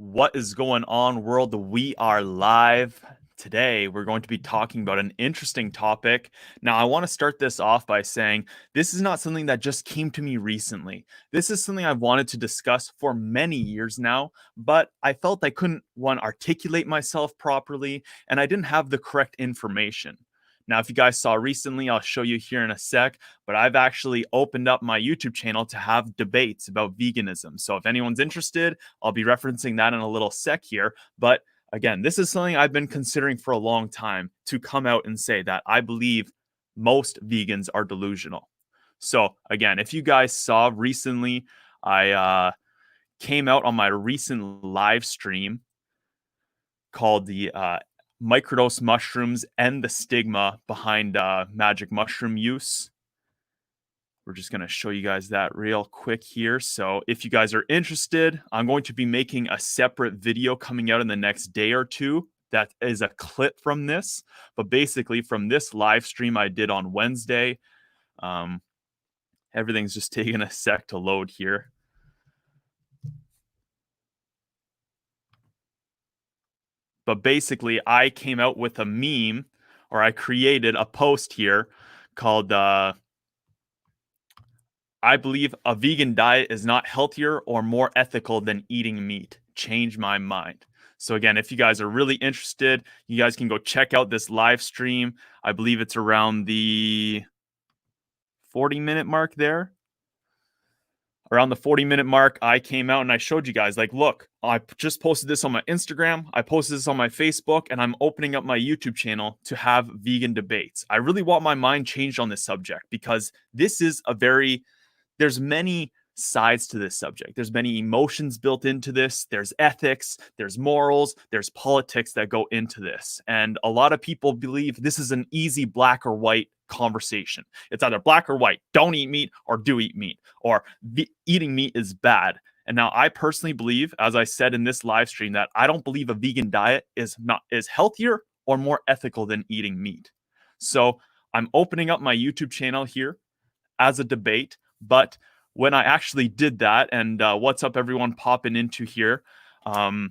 What is going on, world? We are live. Today, we're going to be talking about an interesting topic. Now, I want to start this off by saying this is not something that just came to me recently. This is something I've wanted to discuss for many years now, but I felt I couldn't, one, articulate myself properly, and I didn't have the correct information. Now, if you guys saw recently, I'll show you here in a sec, but I've actually opened up my YouTube channel to have debates about veganism. So if anyone's interested, I'll be referencing that in a little sec here. But again, this is something I've been considering for a long time to come out and say that I believe most vegans are delusional. So again, if you guys saw recently, I came out on my recent live stream called the microdose mushrooms and the stigma behind magic mushroom use. We're just going to show you guys that real quick here. So if you guys are interested, I'm going to be making a separate video coming out in the next day or two. That is a clip from this. But basically from this live stream I did on Wednesday, everything's just taking a sec to load here. But basically I came out with a meme, or I created a post here called I believe a vegan diet is not healthier or more ethical than eating meat. Change my mind. So again, if you guys are really interested, you guys can go check out this live stream. I believe it's around the 40-minute mark there. Around the 40-minute mark, I came out and I showed you guys, like, look, I just posted this on my Instagram. I posted this on my Facebook, and I'm opening up my YouTube channel to have vegan debates. I really want my mind changed on this subject because this is a very... There's many sides to this subject. There's many emotions built into this. There's ethics, there's morals, there's politics that go into this. And a lot of people believe this is an easy black or white conversation. It's either black or white, don't eat meat, or do eat meat, or eating meat is bad. And now I personally believe, as I said in this live stream, that I don't believe a vegan diet is healthier or more ethical than eating meat. So I'm opening up my YouTube channel here as a debate. But when I actually did that, and what's up, everyone popping into here, we're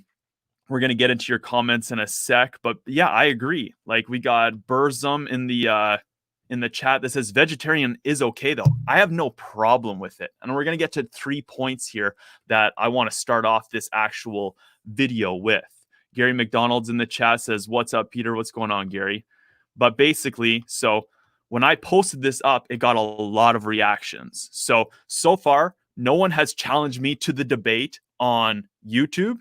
going to get into your comments in a sec. But yeah, I agree. Like, we got Burzum in the chat that says vegetarian is okay, though. I have no problem with it. And we're going to get to 3 points here that I want to start off this actual video with. Gary McDonald's in the chat says, what's up, Peter? What's going on, Gary? But basically, so when I posted this up, it got a lot of reactions. So far, no one has challenged me to the debate on YouTube,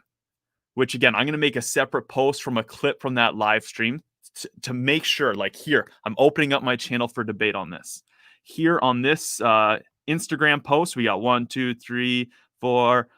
which again, I'm going to make a separate post from a clip from that live stream to make sure, like here, I'm opening up my channel for debate on this. Here on this Instagram post, we got 1, 2, 3, 4,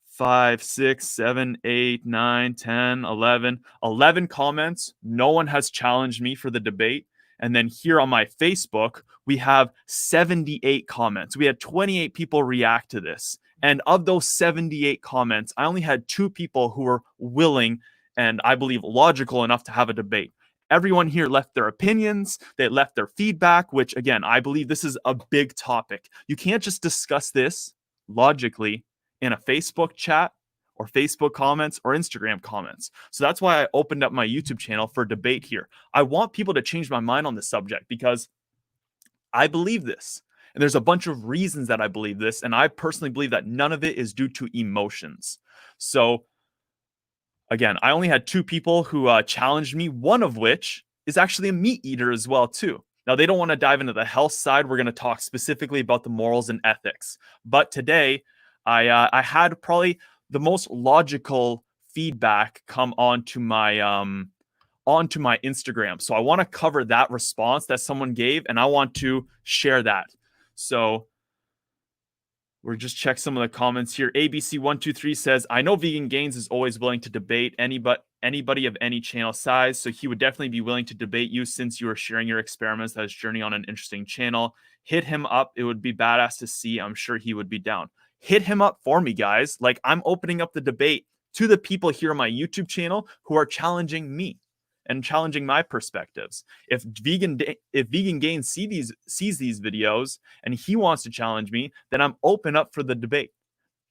5, 6, 7, 8, 9, 10, 11 comments. No one has challenged me for the debate. And then here on my Facebook, we have 78 comments. We had 28 people react to this. And of those 78 comments, I only had 2 people who were willing and I believe logical enough to have a debate. Everyone here left their opinions. They left their feedback, which again, I believe this is a big topic. You can't just discuss this logically in a Facebook chat or Facebook comments or Instagram comments. So that's why I opened up my YouTube channel for debate here. I want people to change my mind on this subject because I believe this. And there's a bunch of reasons that I believe this. And I personally believe that none of it is due to emotions. So again, I only had 2 people who challenged me, one of which is actually a meat eater as well, too. Now, they don't want to dive into the health side. We're going to talk specifically about the morals and ethics. But today, I had probably the most logical feedback come onto my Instagram. So I want to cover that response that someone gave, and I want to share that. So we'll just check some of the comments here. ABC123 says, I know Vegan Gains is always willing to debate anybody of any channel size, so he would definitely be willing to debate you since you are sharing your experiments as journey on an interesting channel. Hit him up. It would be badass to see. I'm sure he would be down. Hit him up for me, guys. Like, I'm opening up the debate to the people here on my YouTube channel who are challenging me and challenging my perspectives. If Vegan Gains sees these videos and he wants to challenge me, then I'm open up for the debate.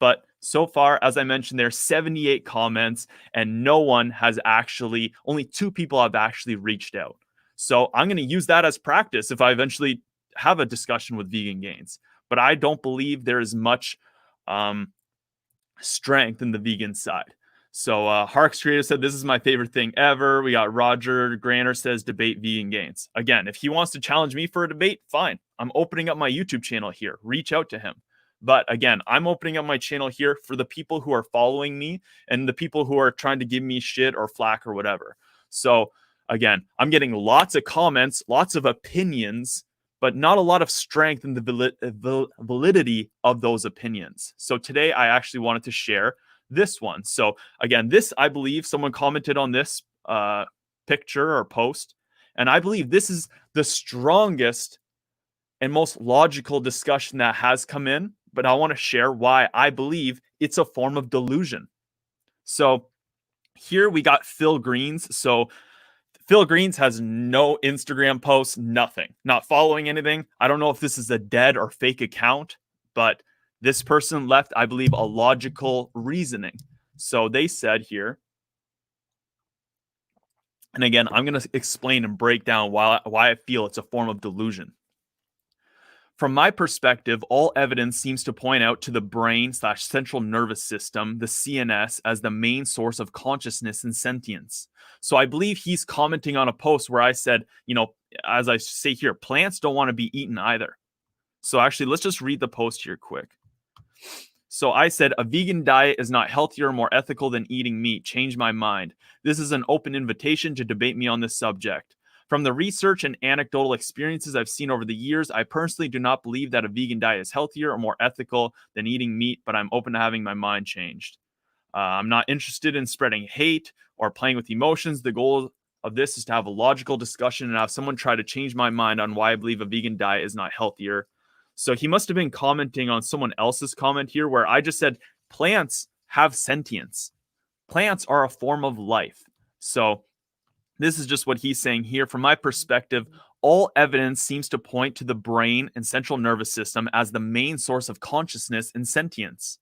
But So far, as I mentioned, there are 78 comments, and only 2 people have actually reached out. So I'm going to use that as practice if I eventually have a discussion with Vegan Gains. But I don't believe there is much um, strength in the vegan side. So Harks Creative said, this is my favorite thing ever. We got Roger Granter says, debate Vegan Gains. Again, if he wants to challenge me for a debate, fine. I'm opening up my YouTube channel here. Reach out to him. But again, I'm opening up my channel here for the people who are following me and the people who are trying to give me shit or flack or whatever. So again, I'm getting lots of comments, lots of opinions, but not a lot of strength in the validity of those opinions. So today I actually wanted to share this one. So again, this, I believe someone commented on this picture or post, and I believe this is the strongest and most logical discussion that has come in, but I want to share why I believe it's a form of delusion. So here we got Phil Greens. So Phil Greens has no Instagram posts, nothing, not following anything. I don't know if this is a dead or fake account, but this person left, I believe, a logical reasoning. So they said here, and again, I'm going to explain and break down why I feel it's a form of delusion. From my perspective, all evidence seems to point out to the brain/central nervous system, the CNS, as the main source of consciousness and sentience. So I believe he's commenting on a post where I said, as I say here, plants don't want to be eaten either. So actually, let's just read the post here quick. So I said, a vegan diet is not healthier or more ethical than eating meat. Change my mind. This is an open invitation to debate me on this subject. From the research and anecdotal experiences I've seen over the years, I personally do not believe that a vegan diet is healthier or more ethical than eating meat, but I'm open to having my mind changed. I'm not interested in spreading hate or playing with emotions. The goal of this is to have a logical discussion and have someone try to change my mind on why I believe a vegan diet is not healthier. So he must have been commenting on someone else's comment here where I just said plants have sentience. Plants are a form of life. So this is just what he's saying here. From my perspective, all evidence seems to point to the brain and central nervous system as the main source of consciousness and sentience.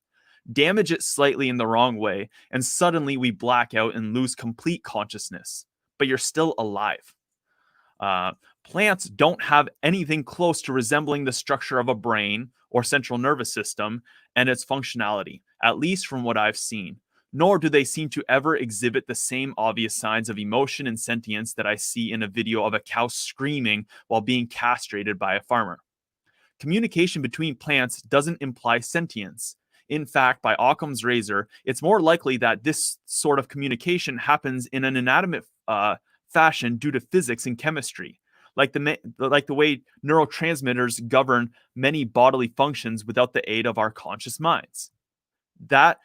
Damage it slightly in the wrong way, and suddenly we black out and lose complete consciousness. But you're still alive. Plants don't have anything close to resembling the structure of a brain or central nervous system and its functionality, at least from what I've seen. Nor do they seem to ever exhibit the same obvious signs of emotion and sentience that I see in a video of a cow screaming while being castrated by a farmer. Communication between plants doesn't imply sentience. In fact, by Occam's razor, it's more likely that this sort of communication happens in an inanimate fashion due to physics and chemistry, like the way neurotransmitters govern many bodily functions without the aid of our conscious minds. That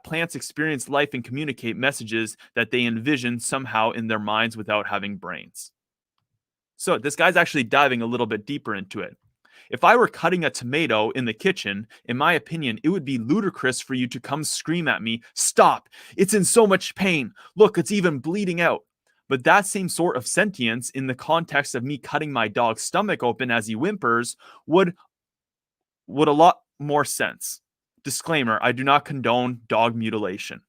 plants experience life and communicate messages that they envision somehow in their minds without having brains. So this guy's actually diving a little bit deeper into it. If I were cutting a tomato in the kitchen, in my opinion, it would be ludicrous for you to come scream at me, "Stop! It's in so much pain. Look, it's even bleeding out." But that same sort of sentience in the context of me cutting my dog's stomach open as he whimpers would a lot more sense. Disclaimer, I do not condone dog mutilation.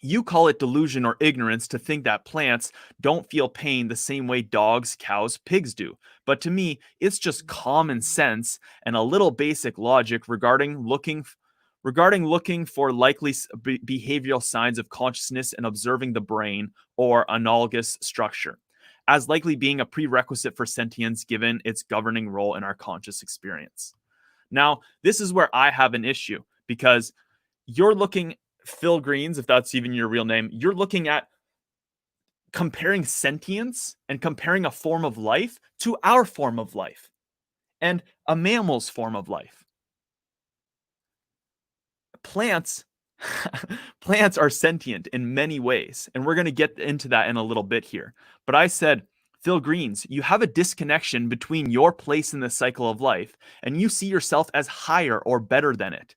You call it delusion or ignorance to think that plants don't feel pain the same way dogs, cows, pigs do. But to me, it's just common sense and a little basic logic regarding looking for likely behavioral signs of consciousness and observing the brain or analogous structure, as likely being a prerequisite for sentience given its governing role in our conscious experience. Now, this is where I have an issue, because you're looking, Phil Greens, if that's even your real name, you're looking at comparing sentience and comparing a form of life to our form of life and a mammal's form of life. Plants are sentient in many ways, and we're going to get into that in a little bit here. But I said, Phil Greens, you have a disconnection between your place in the cycle of life, and you see yourself as higher or better than it,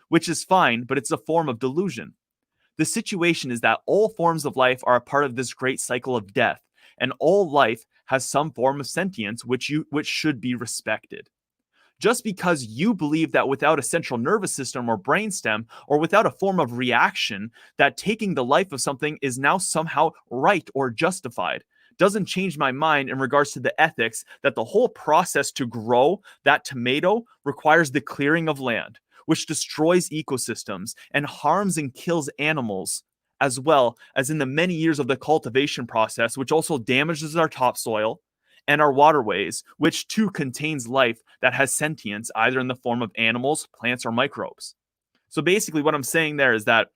which is fine, but it's a form of delusion. The situation is that all forms of life are a part of this great cycle of death, and all life has some form of sentience which should be respected. Just because you believe that without a central nervous system or brainstem, or without a form of reaction, that taking the life of something is now somehow right or justified, doesn't change my mind in regards to the ethics that the whole process to grow that tomato requires the clearing of land, which destroys ecosystems and harms and kills animals, as well as in the many years of the cultivation process, which also damages our topsoil and our waterways, which too contains life that has sentience, either in the form of animals, plants, or microbes. So basically, what I'm saying there is that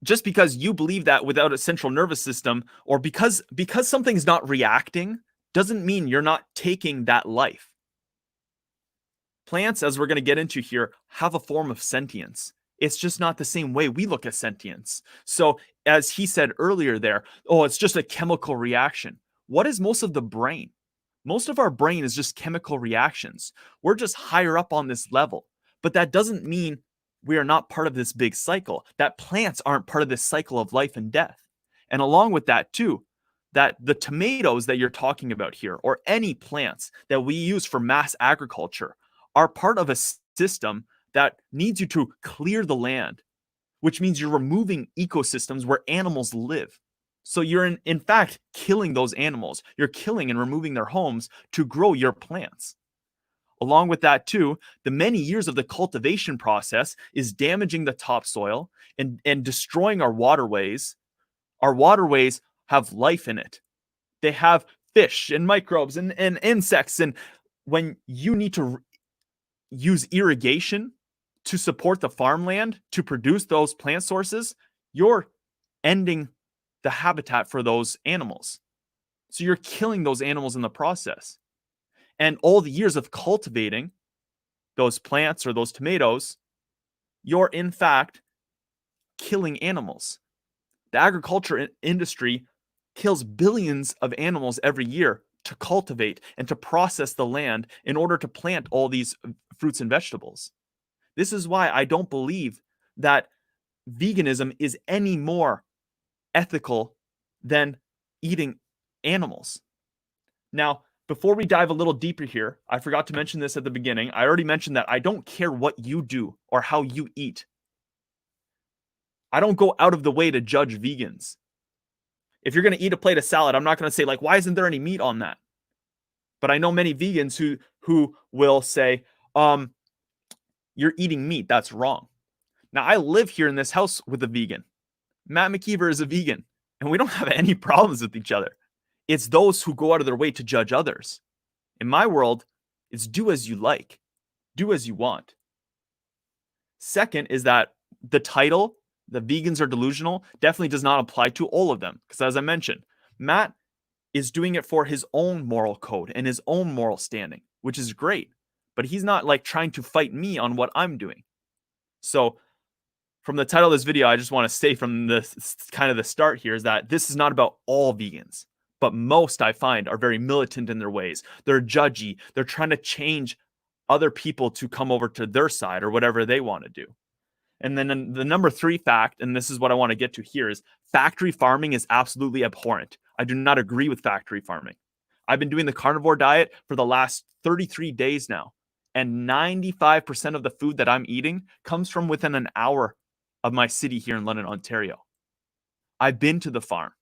just because you believe that without a central nervous system, or because something's not reacting, doesn't mean you're not taking that life. Plants, as we're going to get into here, have a form of sentience. It's just not the same way we look at sentience. So as he said earlier there, oh, it's just a chemical reaction. What is most of the brain? Most of our brain is just chemical reactions. We're just higher up on this level. But that doesn't mean we are not part of this big cycle, that plants aren't part of this cycle of life and death. And along with that too, that the tomatoes that you're talking about here, or any plants that we use for mass agriculture, are part of a system that needs you to clear the land, which means you're removing ecosystems where animals live. So you're in fact killing those animals. You're killing and removing their homes to grow your plants. Along with that too, the many years of the cultivation process is damaging the topsoil and destroying our waterways. Our waterways have life in it. They have fish and microbes and insects. And when you need to use irrigation to support the farmland to produce those plant sources, you're ending the habitat for those animals. So you're killing those animals in the process. And all the years of cultivating those plants or those tomatoes, you're in fact killing animals. The agriculture industry kills billions of animals every year to cultivate and to process the land in order to plant all these fruits and vegetables. This is why I don't believe that veganism is any more ethical than eating animals. Now, before we dive a little deeper here, I forgot to mention this at the beginning. I already mentioned that I don't care what you do or how you eat. I don't go out of the way to judge vegans. If you're going to eat a plate of salad, I'm not going to say, like, why isn't there any meat on that? But I know many vegans who will say, you're eating meat. That's wrong. Now, I live here in this house with a vegan. Matt McKeever is a vegan, and we don't have any problems with each other. It's those who go out of their way to judge others. In my world, it's do as you like, do as you want. Second is that the title, the vegans are delusional, definitely does not apply to all of them. Because as I mentioned, Matt is doing it for his own moral code and his own moral standing, which is great. But he's not like trying to fight me on what I'm doing. So from the title of this video, I just want to say from the kind of the start here is that this is not about all vegans. But most, I find, are very militant in their ways. They're judgy. They're trying to change other people to come over to their side or whatever they want to do. And then the number 3 fact, and this is what I want to get to here, is factory farming is absolutely abhorrent. I do not agree with factory farming. I've been doing the carnivore diet for the last 33 days now. And 95% of the food that I'm eating comes from within an hour of my city here in London, Ontario. I've been to the farm.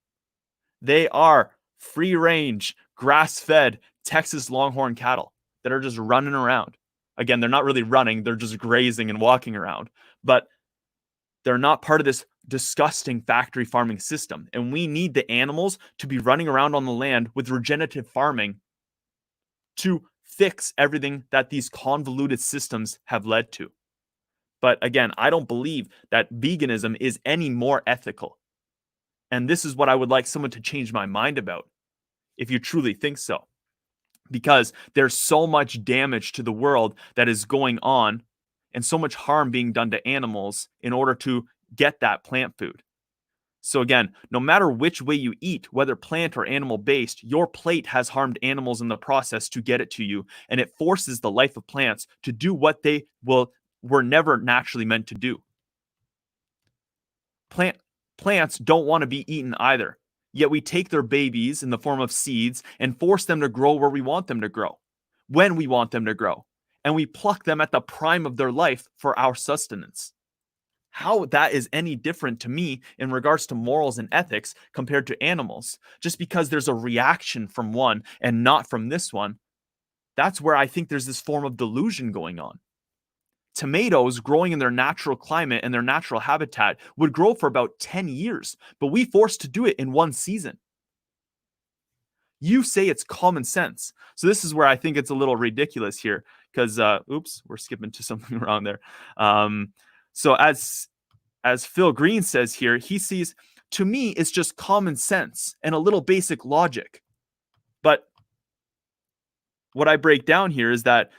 They are free range, grass-fed Texas Longhorn cattle that are just running around. Again, they're not really running, they're just grazing and walking around. But they're not part of this disgusting factory farming system. And we need the animals to be running around on the land with regenerative farming to fix everything that these convoluted systems have led to. But again, I don't believe that veganism is any more ethical. And this is what I would like someone to change my mind about, if you truly think so. Because there's so much damage to the world that is going on and so much harm being done to animals in order to get that plant food. So again, no matter which way you eat, whether plant or animal-based, your plate has harmed animals in the process to get it to you, and it forces the life of plants to do what they were never naturally meant to do. Plants don't want to be eaten either. Yet we take their babies in the form of seeds and force them to grow where we want them to grow, when we want them to grow. And we pluck them at the prime of their life for our sustenance. How that is any different to me in regards to morals and ethics compared to animals, just because there's a reaction from one and not from this one, that's where I think there's this form of delusion going on. Tomatoes growing in their natural climate and their natural habitat would grow for about 10 years, but we forced to do it in one season. You say it's common sense. So this is where I think it's a little ridiculous here because, oops, we're skipping to something wrong there. So as Phil Green says here, he sees, to me, it's just common sense and a little basic logic. But what I break down here is that,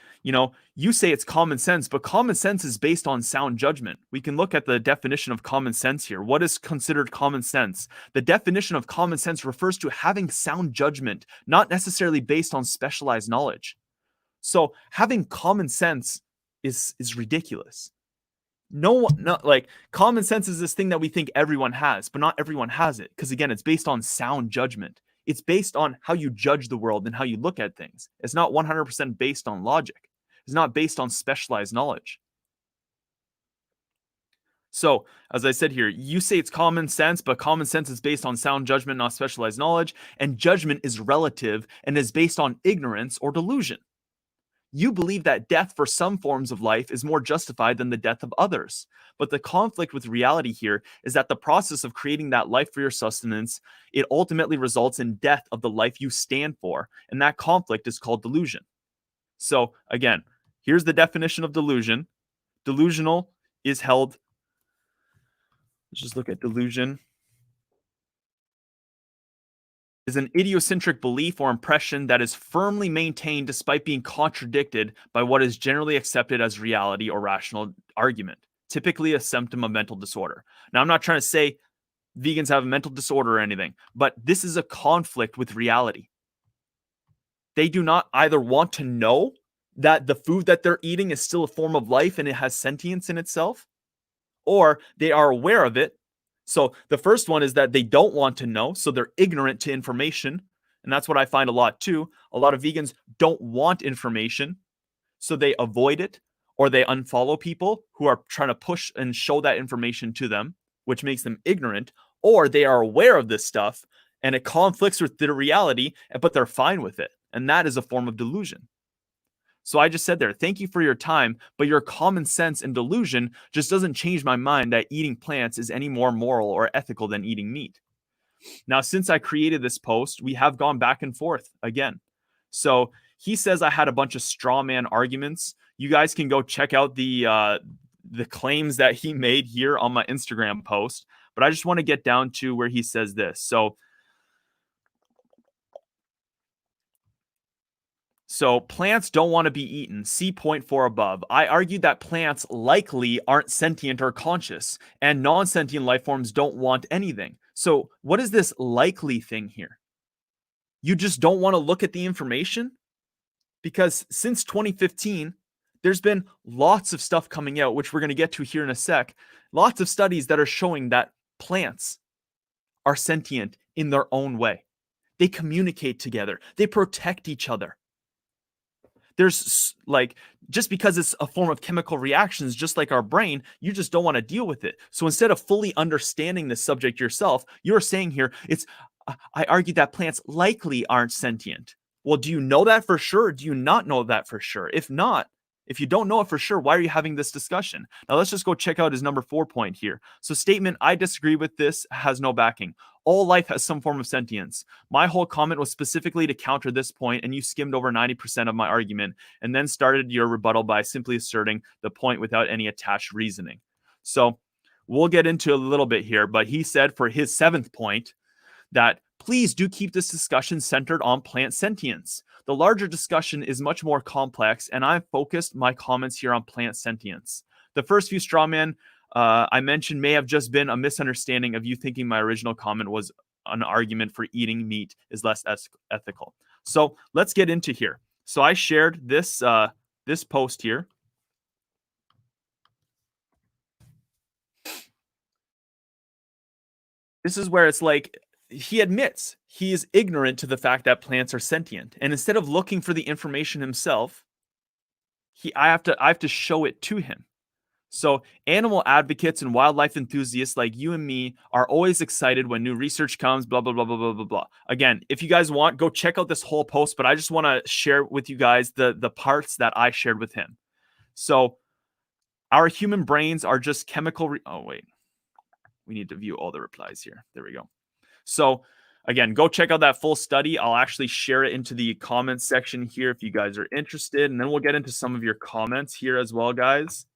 you say it's common sense, but common sense is based on sound judgment. We can look at the definition of common sense here. What is considered common sense? The definition of common sense refers to having sound judgment, not necessarily based on specialized knowledge. So having common sense is ridiculous. Common sense is this thing that we think everyone has, but not everyone has it. Because again, it's based on sound judgment. It's based on how you judge the world and how you look at things. It's not 100% based on logic. It's not based on specialized knowledge. So, as I said here, you say it's common sense, but common sense is based on sound judgment, not specialized knowledge, and judgment is relative and is based on ignorance or delusion. You believe that death for some forms of life is more justified than the death of others. But the conflict with reality here is that the process of creating that life for your sustenance, it ultimately results in death of the life you stand for. And that conflict is called delusion. So again, here's the definition of delusion. Delusional is held. Let's just look at delusion. Is an idiosyncratic belief or impression that is firmly maintained despite being contradicted by what is generally accepted as reality or rational argument, typically a symptom of mental disorder. Now, I'm not trying to say vegans have a mental disorder or anything, but this is a conflict with reality. They do not either want to know that the food that they're eating is still a form of life and it has sentience in itself, or they are aware of it. So the first one is that they don't want to know, so they're ignorant to information. And that's what I find a lot too. A lot of vegans don't want information, so they avoid it, or they unfollow people who are trying to push and show that information to them, which makes them ignorant, or they are aware of this stuff and it conflicts with their reality, but they're fine with it. And that is a form of delusion. So I just said there, thank you for your time, but your common sense and delusion just doesn't change my mind that eating plants is any more moral or ethical than eating meat. Now, since I created this post, we have gone back and forth again. So he says I had a bunch of straw man arguments. You guys can go check out the claims that he made here on my Instagram post. But I just want to get down to where he says this. So plants don't want to be eaten. See point 4 above. I argued that plants likely aren't sentient or conscious, and non-sentient life forms don't want anything. So what is this likely thing here? You just don't want to look at the information? Because since 2015, there's been lots of stuff coming out, which we're going to get to here in a sec. Lots of studies that are showing that plants are sentient in their own way. They communicate together. They protect each other. There's just because it's a form of chemical reactions, just like our brain, you just don't want to deal with it. So instead of fully understanding this subject yourself, you're saying here, I argue that plants likely aren't sentient. Well, do you know that for sure? Or do you not know that for sure? If you don't know it for sure, why are you having this discussion? Now let's just go check out his number 4 point here. So statement, I disagree with this, has no backing. All life has some form of sentience. My whole comment was specifically to counter this point, and you skimmed over 90% of my argument and then started your rebuttal by simply asserting the point without any attached reasoning. So we'll get into a little bit here, but he said for his 7th point that please do keep this discussion centered on plant sentience. The larger discussion is much more complex, and I've focused my comments here on plant sentience. The first few straw men I mentioned may have just been a misunderstanding of you thinking my original comment was an argument for eating meat is less ethical. So let's get into here. So I shared this post here. This is where it's like he admits he is ignorant to the fact that plants are sentient. And instead of looking for the information himself, I have to show it to him. So, animal advocates and wildlife enthusiasts like you and me are always excited when new research comes, blah, blah, blah, blah, blah, blah, blah. Again, if you guys want, go check out this whole post, but I just want to share with you guys the parts that I shared with him. So, our human brains are just chemical. Oh, wait. We need to view all the replies here. There we go. So, again, go check out that full study. I'll actually share it into the comments section here if you guys are interested. And then we'll get into some of your comments here as well, guys.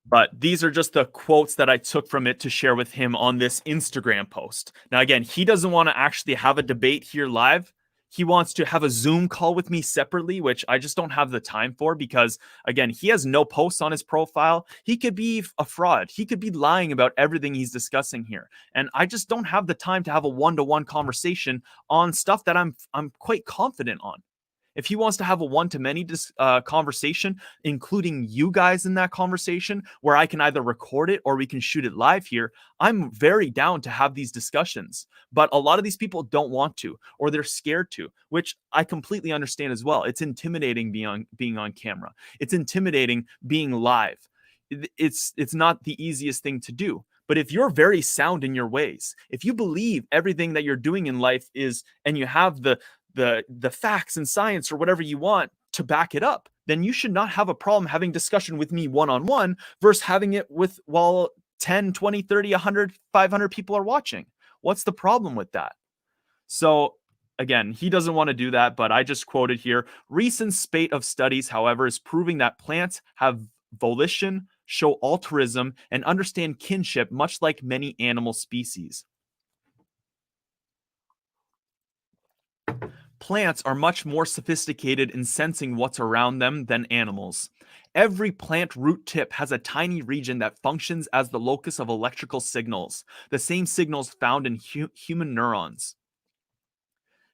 But these are just the quotes that I took from it to share with him on this Instagram post. Now, again, he doesn't want to actually have a debate here live. He wants to have a Zoom call with me separately, which I just don't have the time for because, again, he has no posts on his profile. He could be a fraud. He could be lying about everything he's discussing here. And I just don't have the time to have a one-to-one conversation on stuff that I'm quite confident on. If he wants to have a one-to-many conversation, including you guys in that conversation, where I can either record it or we can shoot it live here, I'm very down to have these discussions. But a lot of these people don't want to, or they're scared to, which I completely understand as well. It's intimidating being on camera. It's intimidating being live. It's not the easiest thing to do. But if you're very sound in your ways, if you believe everything that you're doing in life is, and you have the facts and science or whatever you want to back it up, then you should not have a problem having discussion with me one-on-one versus having it with, well, 10, 20, 30, 100, 500 people are watching. What's the problem with that? So again, he doesn't want to do that, but I just quoted here. Recent spate of studies, however, is proving that plants have volition, show altruism, and understand kinship, much like many animal species. Plants are much more sophisticated in sensing what's around them than animals. Every plant root tip has a tiny region that functions as the locus of electrical signals, the same signals found in human neurons.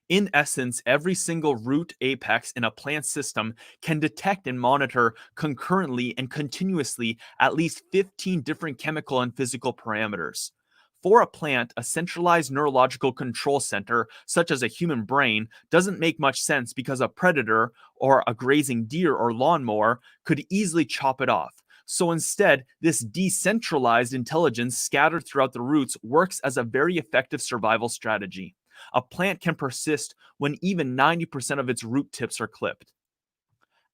In essence, every single root apex in a plant system can detect and monitor concurrently and continuously at least 15 different chemical and physical parameters. For a plant, a centralized neurological control center, such as a human brain, doesn't make much sense because a predator or a grazing deer or lawnmower could easily chop it off. So instead, this decentralized intelligence scattered throughout the roots works as a very effective survival strategy. A plant can persist when even 90% of its root tips are clipped.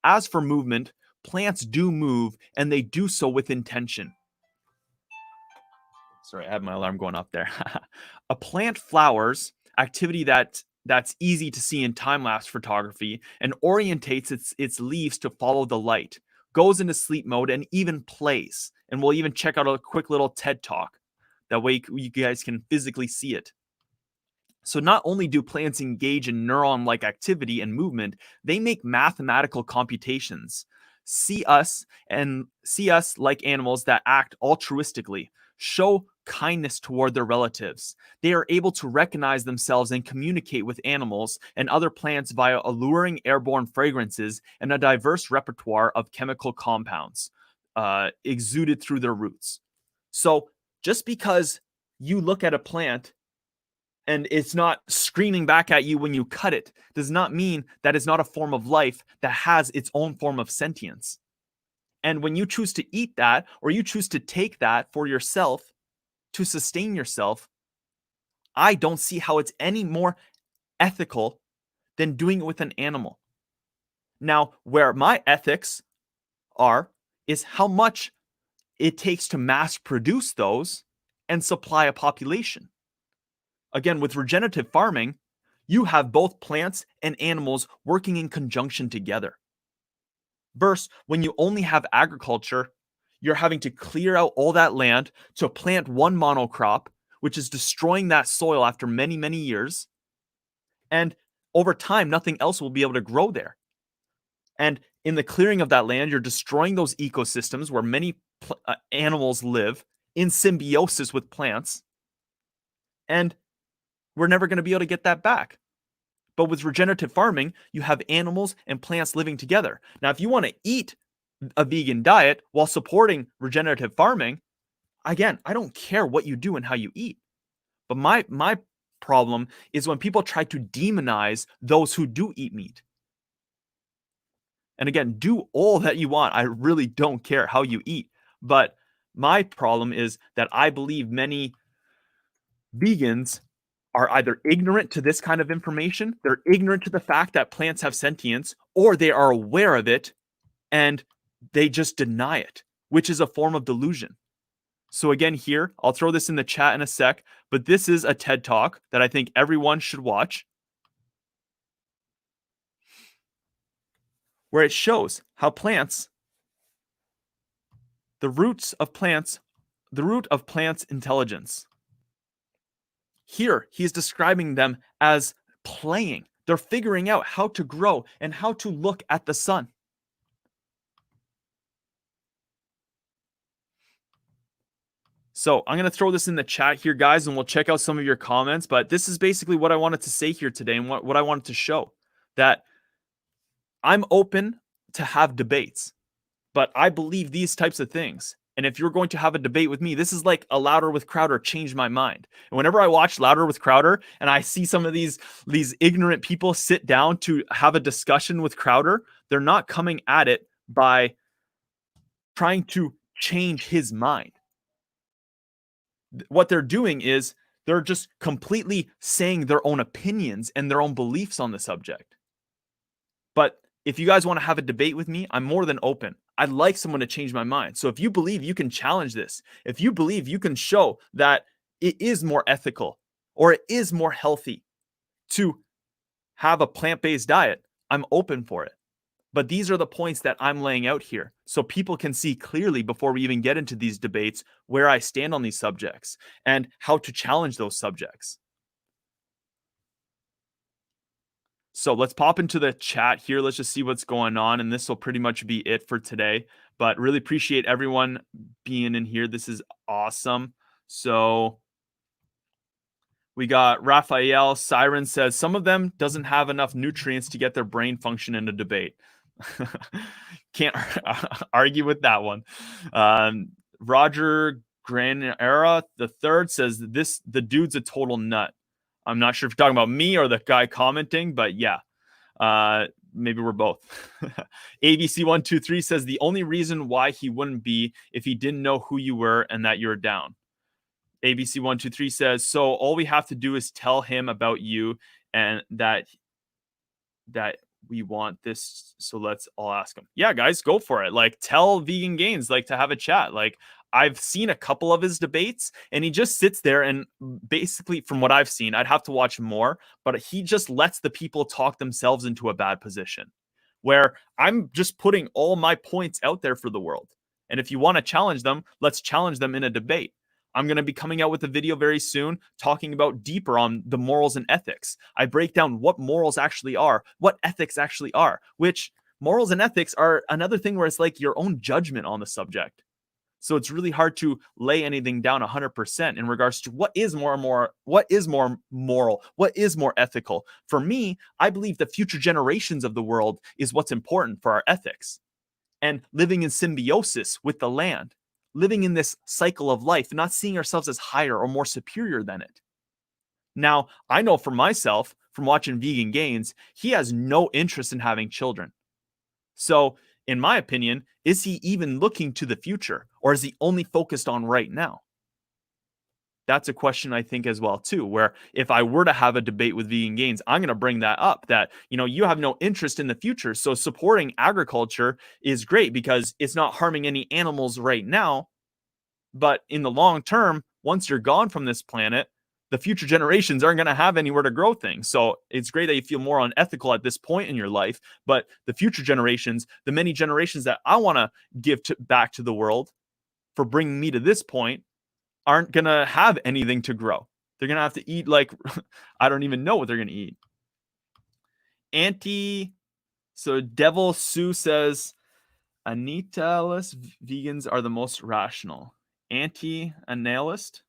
As for movement, plants do move, and they do so with intention. Sorry, I had my alarm going off there. A plant flowers, activity that's easy to see in time-lapse photography, and orientates its leaves to follow the light, goes into sleep mode, and even plays. And we'll even check out a quick little TED Talk. That way you guys can physically see it. So not only do plants engage in neuron-like activity and movement, they make mathematical computations. See us like animals that act altruistically, show kindness toward their relatives. They are able to recognize themselves and communicate with animals and other plants via alluring airborne fragrances and a diverse repertoire of chemical compounds exuded through their roots. So just because you look at a plant and it's not screaming back at you when you cut it, does not mean that it's not a form of life that has its own form of sentience. And when you choose to eat that, or you choose to take that for yourself to sustain yourself, I don't see how it's any more ethical than doing it with an animal. Now, where my ethics are is how much it takes to mass produce those and supply a population. Again, with regenerative farming, you have both plants and animals working in conjunction together. Versus when you only have agriculture, you're having to clear out all that land to plant one monocrop, which is destroying that soil after many, many years. And over time, nothing else will be able to grow there. And in the clearing of that land, you're destroying those ecosystems where many animals live in symbiosis with plants. And we're never going to be able to get that back. But with regenerative farming, you have animals and plants living together. Now, if you want to eat a vegan diet while supporting regenerative farming, Again, I don't care what you do and how you eat. But my problem is when people try to demonize those who do eat meat. And again, do all that you want. I really don't care how you eat. But my problem is that I believe many vegans are either ignorant to this kind of information, they're ignorant to the fact that plants have sentience, or they are aware of it and they just deny it, which is a form of delusion. So again, here, I'll throw this in the chat in a sec, but this is a TED Talk that I think everyone should watch, where it shows how plants, the root of plants intelligence. Here, he's describing them as playing. They're figuring out how to grow and how to look at the sun. So I'm going to throw this in the chat here, guys, and we'll check out some of your comments. But this is basically what I wanted to say here today and what I wanted to show. That I'm open to have debates, but I believe these types of things. And if you're going to have a debate with me, this is like a Louder with Crowder changed my mind. And whenever I watch Louder with Crowder and I see some of these ignorant people sit down to have a discussion with Crowder, they're not coming at it by trying to change his mind. What they're doing is they're just completely saying their own opinions and their own beliefs on the subject. But if you guys want to have a debate with me, I'm more than open. I'd like someone to change my mind. So if you believe you can challenge this, if you believe you can show that it is more ethical or it is more healthy to have a plant-based diet, I'm open for it. But these are the points that I'm laying out here so people can see clearly before we even get into these debates where I stand on these subjects and how to challenge those subjects. So let's pop into the chat here. Let's just see what's going on. And this will pretty much be it for today. But really appreciate everyone being in here. This is awesome. So we got Raphael. Siren says some of them doesn't have enough nutrients to get their brain function in a debate. Can't argue with that one. Roger Granera the third says the dude's a total nut. I'm not sure if you're talking about me or the guy commenting, but yeah, maybe we're both. ABC123 says the only reason why he wouldn't be if he didn't know who you were and that you're down. ABC123 says, so all we have to do is tell him about you and that we want this. So let's all ask him. Yeah, guys, go for it. Like, tell Vegan Gains, like, to have a chat. Like, I've seen a couple of his debates and he just sits there and basically, from what I've seen, I'd have to watch more, but he just lets the people talk themselves into a bad position where I'm just putting all my points out there for the world. And if you want to challenge them, let's challenge them in a debate. I'm going to be coming out with a video very soon talking about deeper on the morals and ethics. I break down what morals actually are, what ethics actually are, which morals and ethics are another thing where it's like your own judgment on the subject. So it's really hard to lay anything down 100% in regards to what is more moral, what is more ethical. For me, I believe the future generations of the world is what's important for our ethics. And living in symbiosis with the land, living in this cycle of life, not seeing ourselves as higher or more superior than it. Now, I know for myself, from watching Vegan Gains, he has no interest in having children. So, in my opinion, is he even looking to the future, or is he only focused on right now? That's a question I think as well too, where if I were to have a debate with Vegan Gains, I'm going to bring that up that, you have no interest in the future. So supporting agriculture is great because it's not harming any animals right now. But in the long term, once you're gone from this planet, the future generations aren't going to have anywhere to grow things. So it's great that you feel more unethical at this point in your life. But the future generations, the many generations that I want to give back to the world for bringing me to this point, aren't going to have anything to grow. They're going to have to eat like, I don't even know what they're going to eat. So Devil Sue says, Anita-less vegans are the most rational. Anti-analyst?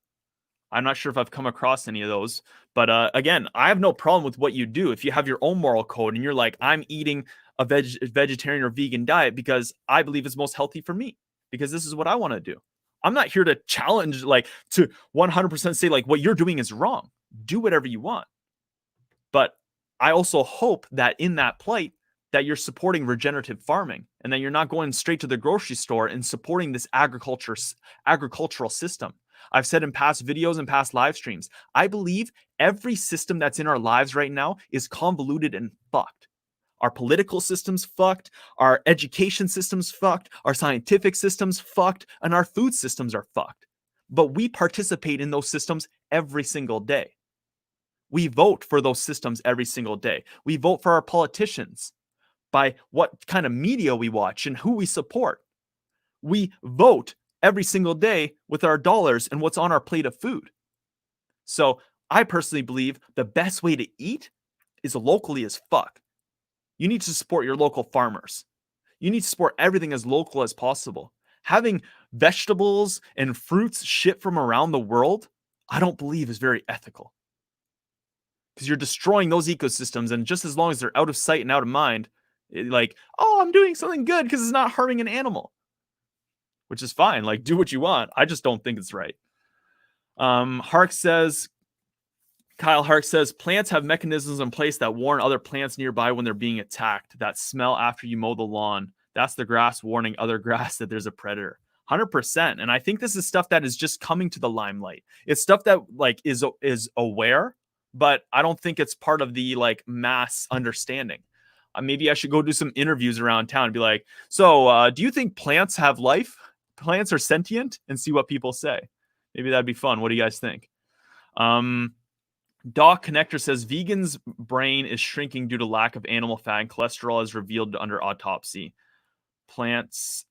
I'm not sure if I've come across any of those. But again, I have no problem with what you do. If you have your own moral code and you're like, I'm eating a vegetarian or vegan diet because I believe it's most healthy for me, because this is what I want to do. I'm not here to challenge, like, to 100% say, like, what you're doing is wrong. Do whatever you want. But I also hope that in that plight, that you're supporting regenerative farming and that you're not going straight to the grocery store and supporting this agricultural system. I've said in past videos and past live streams, I believe every system that's in our lives right now is convoluted and fucked. Our political system's fucked, our education system's fucked, our scientific system's fucked, and our food systems are fucked. But we participate in those systems every single day. We vote for those systems every single day. We vote for our politicians by what kind of media we watch and who we support. We vote every single day with our dollars and what's on our plate of food. So I personally believe the best way to eat is locally as fuck. You need to support your local farmers. You need to support everything as local as possible. Having vegetables and fruits shipped from around the world, I don't believe is very ethical. Because you're destroying those ecosystems, and just as long as they're out of sight and out of mind, like, oh, I'm doing something good because it's not harming an animal, which is fine. Like, do what you want. I just don't think it's right. Kyle Hark says, plants have mechanisms in place that warn other plants nearby when they're being attacked. That smell after you mow the lawn. That's the grass warning other grass that there's a predator. 100%. And I think this is stuff that is just coming to the limelight. It's stuff that, like, is aware, but I don't think it's part of the, like, mass understanding. Maybe I should go do some interviews around town and be like, so do you think plants have life? Plants are sentient? And see what people say. Maybe that'd be fun. What do you guys think? Doc Connector says vegans' brain is shrinking due to lack of animal fat and cholesterol is revealed under autopsy. Plants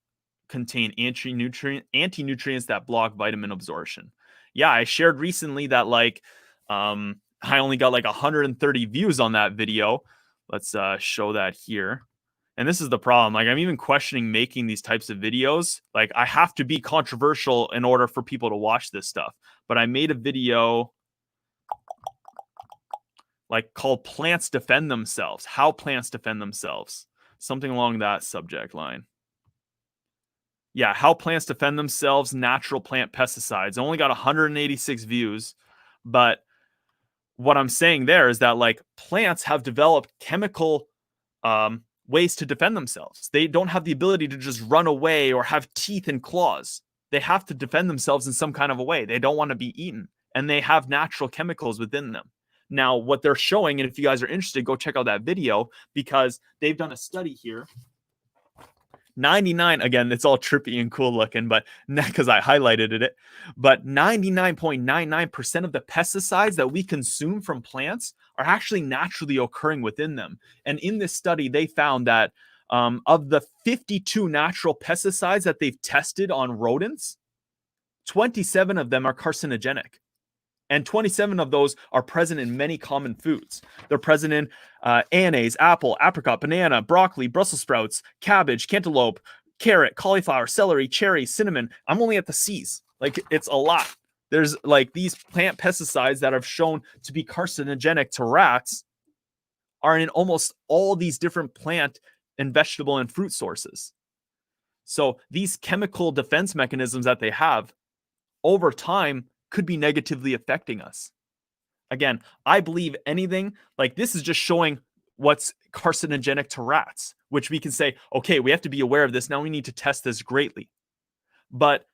contain anti-nutrients that block vitamin absorption. Yeah, I shared recently that, like, I only got like 130 views on that video. Let's show that here. And this is the problem. Like, I'm even questioning making these types of videos. Like, I have to be controversial in order for people to watch this stuff. But I made a video, like, called Plants Defend Themselves. How plants defend themselves. Something along that subject line. Yeah, how plants defend themselves, natural plant pesticides. I only got 186 views. But what I'm saying there is that, like, plants have developed chemical ways to defend themselves. They don't have the ability to just run away or have teeth and claws. They have to defend themselves in some kind of a way. They don't want to be eaten. And they have natural chemicals within them. Now, what they're showing, and if you guys are interested, go check out that video, because they've done a study here. 99, again, it's all trippy and cool looking, but because I highlighted it, but 99.99% of the pesticides that we consume from plants are actually naturally occurring within them. And in this study, they found that of the 52 natural pesticides that they've tested on rodents, 27 of them are carcinogenic. And 27 of those are present in many common foods. They're present in anise, apple, apricot, banana, broccoli, Brussels sprouts, cabbage, cantaloupe, carrot, cauliflower, celery, cherry, cinnamon. I'm only at the C's. Like, it's a lot. There's, like, these plant pesticides that have shown to be carcinogenic to rats are in almost all these different plant and vegetable and fruit sources. So these chemical defense mechanisms that they have over time could be negatively affecting us. Again, I believe anything like this is just showing what's carcinogenic to rats, which we can say, okay, we have to be aware of this. Now we need to test this greatly. But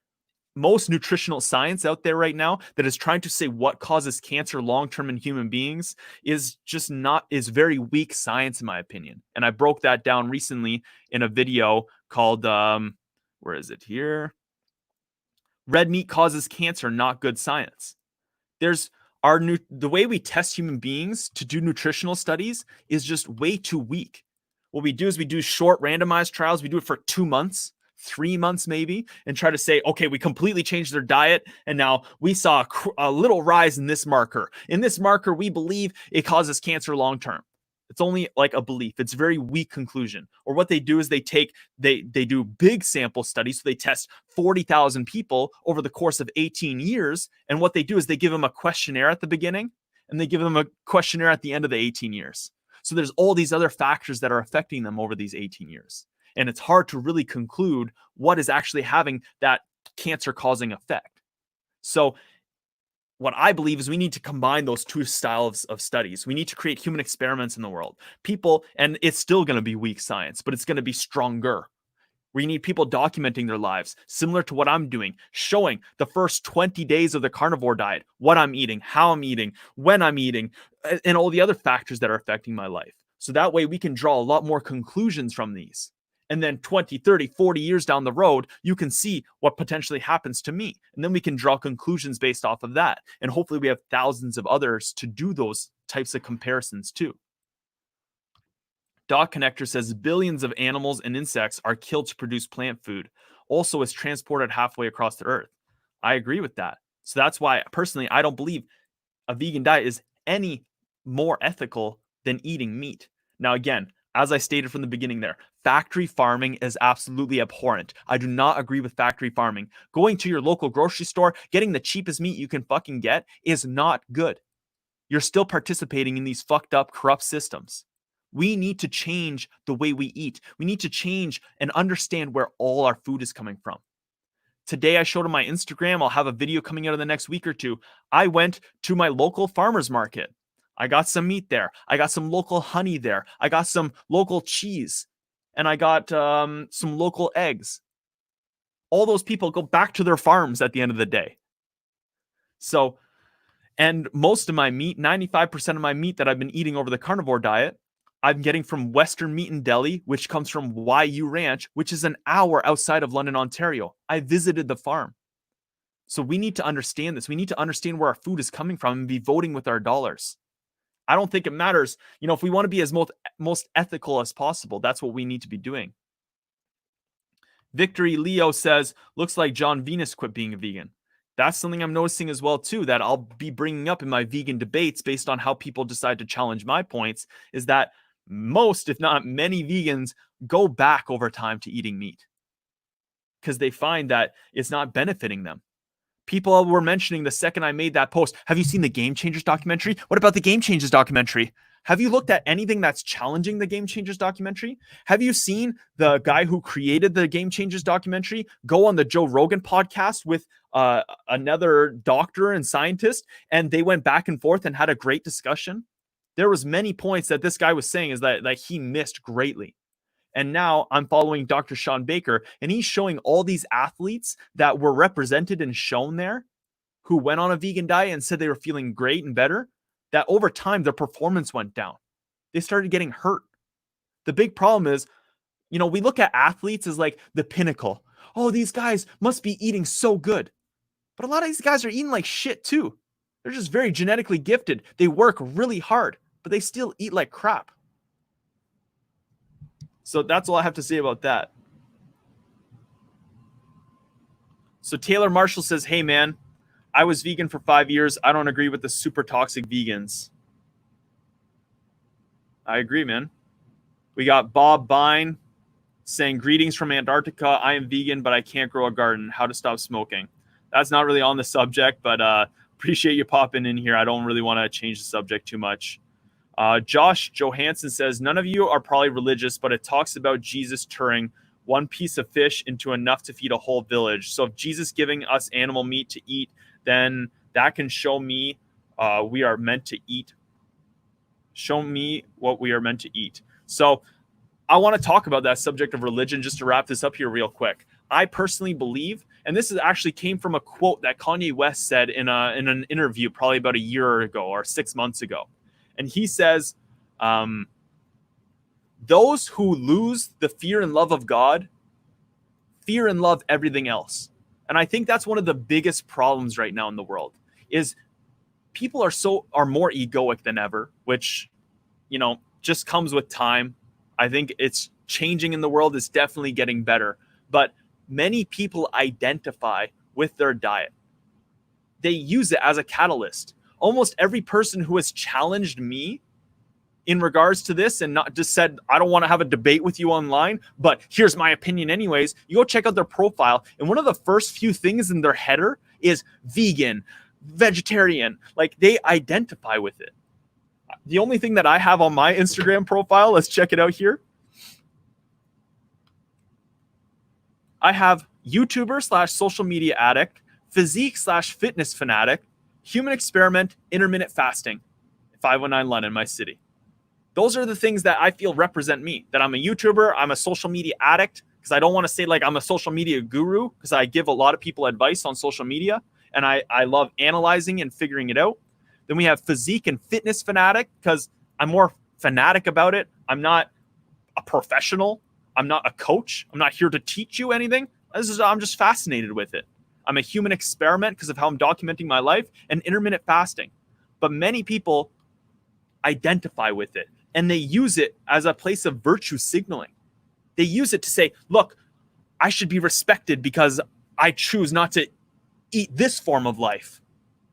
most nutritional science out there right now that is trying to say what causes cancer long-term in human beings is very weak science, in my opinion. And I broke that down recently in a video called, where is it here? Red meat causes cancer, not good science. The way we test human beings to do nutritional studies is just way too weak. What we do is we do short randomized trials. We do it for 2 months, 3 months maybe, and try to say, okay, we completely changed their diet, and now we saw a little rise in this marker. In this marker, we believe it causes cancer long term. It's only like a belief. It's a very weak conclusion. Or what they do is they do big sample studies. So they test 40,000 people over the course of 18 years. And what they do is they give them a questionnaire at the beginning and they give them a questionnaire at the end of the 18 years. So there's all these other factors that are affecting them over these 18 years. And it's hard to really conclude what is actually having that cancer-causing effect. So what I believe is we need to combine those two styles of studies. We need to create human experiments in the world. People, and it's still going to be weak science, but it's going to be stronger. We need people documenting their lives, similar to what I'm doing, showing the first 20 days of the carnivore diet, what I'm eating, how I'm eating, when I'm eating, and all the other factors that are affecting my life. So that way we can draw a lot more conclusions from these. And then 20, 30, 40 years down the road, you can see what potentially happens to me. And then we can draw conclusions based off of that. And hopefully we have thousands of others to do those types of comparisons too. Dot Connector says billions of animals and insects are killed to produce plant food. Also, it's transported halfway across the earth. I agree with that. So that's why, personally, I don't believe a vegan diet is any more ethical than eating meat. Now, again, as I stated from the beginning there, factory farming is absolutely abhorrent. I do not agree with factory farming. Going to your local grocery store, getting the cheapest meat you can fucking get is not good. You're still participating in these fucked up, corrupt systems. We need to change the way we eat. We need to change and understand where all our food is coming from. Today, I showed on my Instagram, I'll have a video coming out in the next week or two. I went to my local farmer's market. I got some meat there. I got some local honey there. I got some local cheese. And I got some local eggs. All those people go back to their farms at the end of the day. So, and most of my meat, 95% of my meat that I've been eating over the carnivore diet, I'm getting from Western Meat in Delhi, which comes from YU Ranch, which is an hour outside of London, Ontario. I visited the farm. So we need to understand this. We need to understand where our food is coming from and be voting with our dollars. I don't think it matters. You know, if we want to be as most ethical as possible, that's what we need to be doing. Victory Leo says, looks like John Venus quit being a vegan. That's something I'm noticing as well, too, that I'll be bringing up in my vegan debates based on how people decide to challenge my points, is that most, if not many vegans go back over time to eating meat because they find that it's not benefiting them. People were mentioning the second I made that post, have you seen the Game Changers documentary? What about the Game Changers documentary? Have you looked at anything that's challenging the Game Changers documentary? Have you seen the guy who created the Game Changers documentary go on the Joe Rogan podcast with another doctor and scientist, and they went back and forth and had a great discussion? There was many points that this guy was saying is that he missed greatly. And now I'm following Dr. Sean Baker, and he's showing all these athletes that were represented and shown there who went on a vegan diet and said they were feeling great and better, that over time their performance went down. They started getting hurt. The big problem is, you know, we look at athletes as like the pinnacle. Oh, these guys must be eating so good. But a lot of these guys are eating like shit too. They're just very genetically gifted. They work really hard, but they still eat like crap. So that's all I have to say about that. So Taylor Marshall says, hey man, I was vegan for 5 years. I don't agree with the super toxic vegans. I agree, man. We got Bob Bine saying, greetings from Antarctica. I am vegan, but I can't grow a garden. How to stop smoking. That's not really on the subject, but appreciate you popping in here. I don't really want to change the subject too much. Josh Johansson says, none of you are probably religious, but it talks about Jesus turning one piece of fish into enough to feed a whole village. So if Jesus giving us animal meat to eat, then that can show me we are meant to eat. Show me what we are meant to eat. So I want to talk about that subject of religion just to wrap this up here real quick. I personally believe, and this is actually came from a quote that Kanye West said in an interview probably about a year ago or 6 months ago. And he says, those who lose the fear and love of God, fear and love everything else. And I think that's one of the biggest problems right now in the world is people are more egoic than ever, which, you know, just comes with time. I think it's changing in the world. It's definitely getting better. But many people identify with their diet. They use it as a catalyst. Almost every person who has challenged me in regards to this and not just said, I don't want to have a debate with you online, but here's my opinion anyways, you go check out their profile. And one of the first few things in their header is vegan, vegetarian. Like they identify with it. The only thing that I have on my Instagram profile, let's check it out here. I have YouTuber slash social media addict, physique slash fitness fanatic, human experiment, intermittent fasting, 519 London, my city. Those are the things that I feel represent me, that I'm a YouTuber, I'm a social media addict, because I don't want to say like I'm a social media guru, because I give a lot of people advice on social media, and I love analyzing and figuring it out. Then we have physique and fitness fanatic, because I'm more fanatic about it. I'm not a professional. I'm not a coach. I'm not here to teach you anything. I'm just fascinated with it. I'm a human experiment because of how I'm documenting my life, and intermittent fasting. But many people identify with it, and they use it as a place of virtue signaling. They use it to say, look, I should be respected because I choose not to eat this form of life,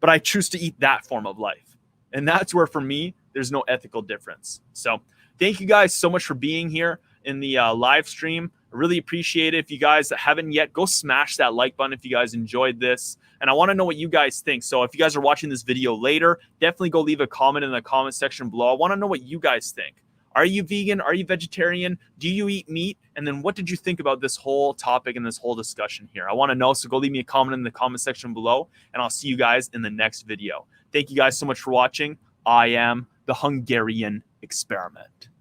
but I choose to eat that form of life. And that's where, for me, there's no ethical difference. So thank you guys so much for being here in the live stream. I really appreciate it. If you guys haven't yet, go smash that like button if you guys enjoyed this. And I want to know what you guys think. So if you guys are watching this video later, definitely go leave a comment in the comment section below. I want to know what you guys think. Are you vegan? Are you vegetarian? Do you eat meat? And then what did you think about this whole topic and this whole discussion here? I want to know. So go leave me a comment in the comment section below, and I'll see you guys in the next video. Thank you guys so much for watching. I am the Hungarian Experiment.